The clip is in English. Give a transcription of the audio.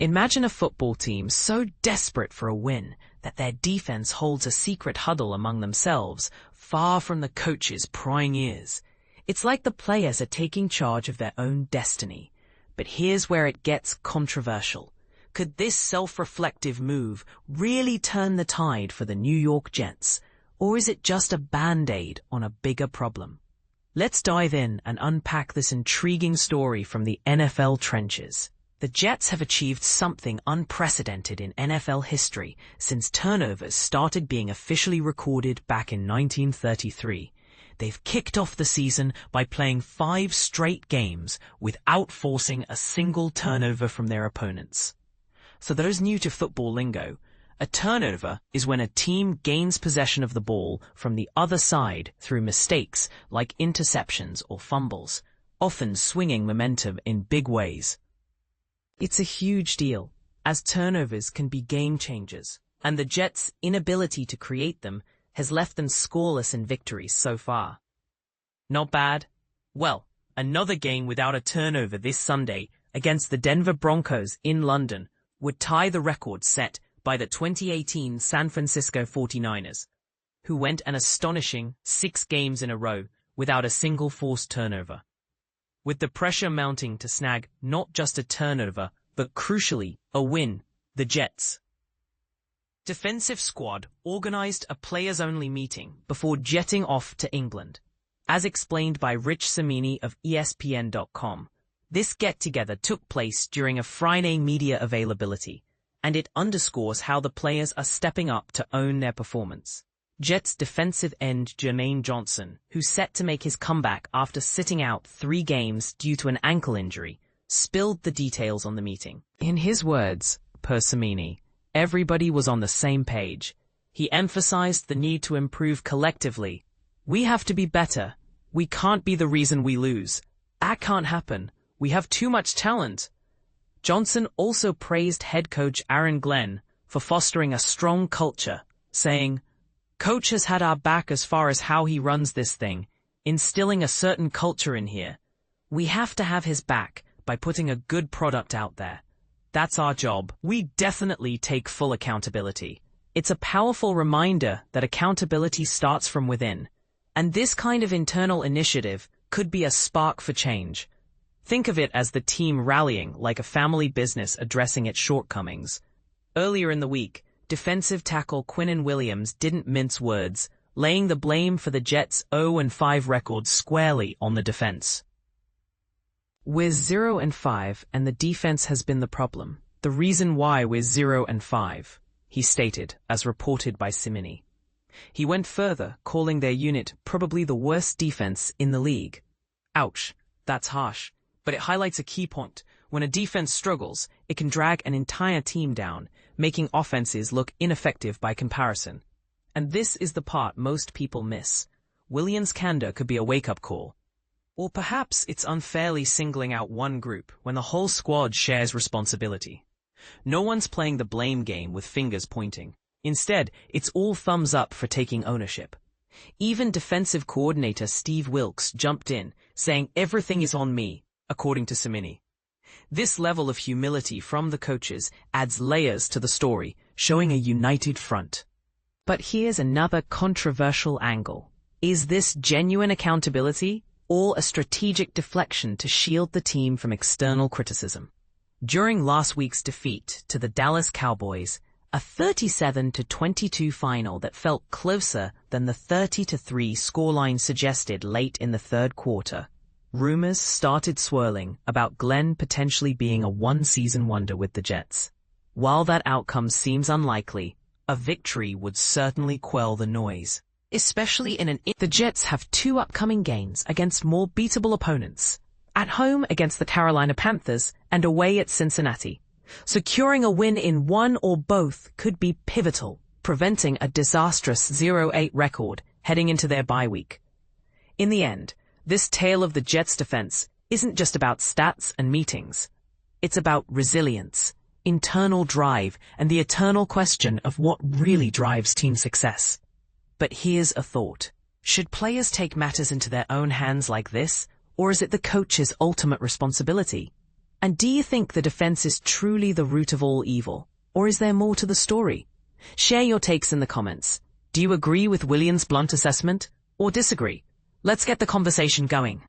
Imagine a football team so desperate for a win that their defense holds a secret huddle among themselves, far from the coach's prying ears. It's like the players are taking charge of their own destiny. But here's where it gets controversial. Could this self-reflective move really turn the tide for the New York Jets? Or is it just a band-aid on a bigger problem? Let's dive in and unpack this intriguing story from the NFL trenches. The Jets have achieved something unprecedented in NFL history since turnovers started being officially recorded back in 1933. They've kicked off the season by playing 5 straight games without forcing a single turnover from their opponents. For those new to football lingo, a turnover is when a team gains possession of the ball from the other side through mistakes like interceptions or fumbles, often swinging momentum in big ways. It's a huge deal, as turnovers can be game changers, and the Jets' inability to create them has left them scoreless in victories so far. Not bad? Well, another game without a turnover this Sunday against the Denver Broncos in London would tie the record set by the 2018 San Francisco 49ers, who went an astonishing 6 games in a row without a single forced turnover. With the pressure mounting to snag not just a turnover, but crucially, a win, the Jets' defensive squad organized a players-only meeting before jetting off to England. As explained by Rich Cimini of ESPN.com, this get-together took place during a Friday media availability, and it underscores how the players are stepping up to own their performance. Jets defensive end Jermaine Johnson, who's set to make his comeback after sitting out 3 games due to an ankle injury, spilled the details on the meeting. In his words, per Cimini, everybody was on the same page. He emphasized the need to improve collectively. We have to be better. We can't be the reason we lose. That can't happen. We have too much talent. Johnson also praised head coach Aaron Glenn for fostering a strong culture, saying, "Coach has had our back as far as how he runs this thing, instilling a certain culture in here. We have to have his back by putting a good product out there. That's our job." We definitely take full accountability. It's a powerful reminder that accountability starts from within, and this kind of internal initiative could be a spark for change. Think of it as the team rallying like a family business addressing its shortcomings. Earlier in the week, defensive tackle Quinnen Williams didn't mince words, laying the blame for the Jets' 0-5 record squarely on the defense. "We're 0-5, and the defense has been the problem. The reason why we're 0-5, he stated, as reported by Cimini. He went further, calling their unit probably the worst defense in the league. Ouch, that's harsh, but it highlights a key point. When a defense struggles, it can drag an entire team down, making offenses look ineffective by comparison. And this is the part most people miss. Williams' candor could be a wake-up call. Or perhaps it's unfairly singling out one group when the whole squad shares responsibility. No one's playing the blame game with fingers pointing. Instead, it's all thumbs up for taking ownership. Even defensive coordinator Steve Wilks jumped in, saying everything is on me, according to Cimini. This level of humility from the coaches adds layers to the story, showing a united front. But here's another controversial angle. Is this genuine accountability or a strategic deflection to shield the team from external criticism? During last week's defeat to the Dallas Cowboys, a 37-22 final that felt closer than the 30-3 scoreline suggested late in the third quarter, rumors started swirling about Glenn potentially being a one-season wonder with the Jets. While that outcome seems unlikely, a victory would certainly quell the noise, especially the Jets have 2 upcoming games against more beatable opponents, at home against the Carolina Panthers and away at Cincinnati. Securing a win in one or both could be pivotal, preventing a disastrous 0-8 record heading into their bye week. In the end, this tale of the Jets' defense isn't just about stats and meetings. It's about resilience, internal drive, and the eternal question of what really drives team success. But here's a thought. Should players take matters into their own hands like this, or is it the coach's ultimate responsibility? And do you think the defense is truly the root of all evil? Or is there more to the story? Share your takes in the comments. Do you agree with Williams' blunt assessment or disagree? Let's get the conversation going.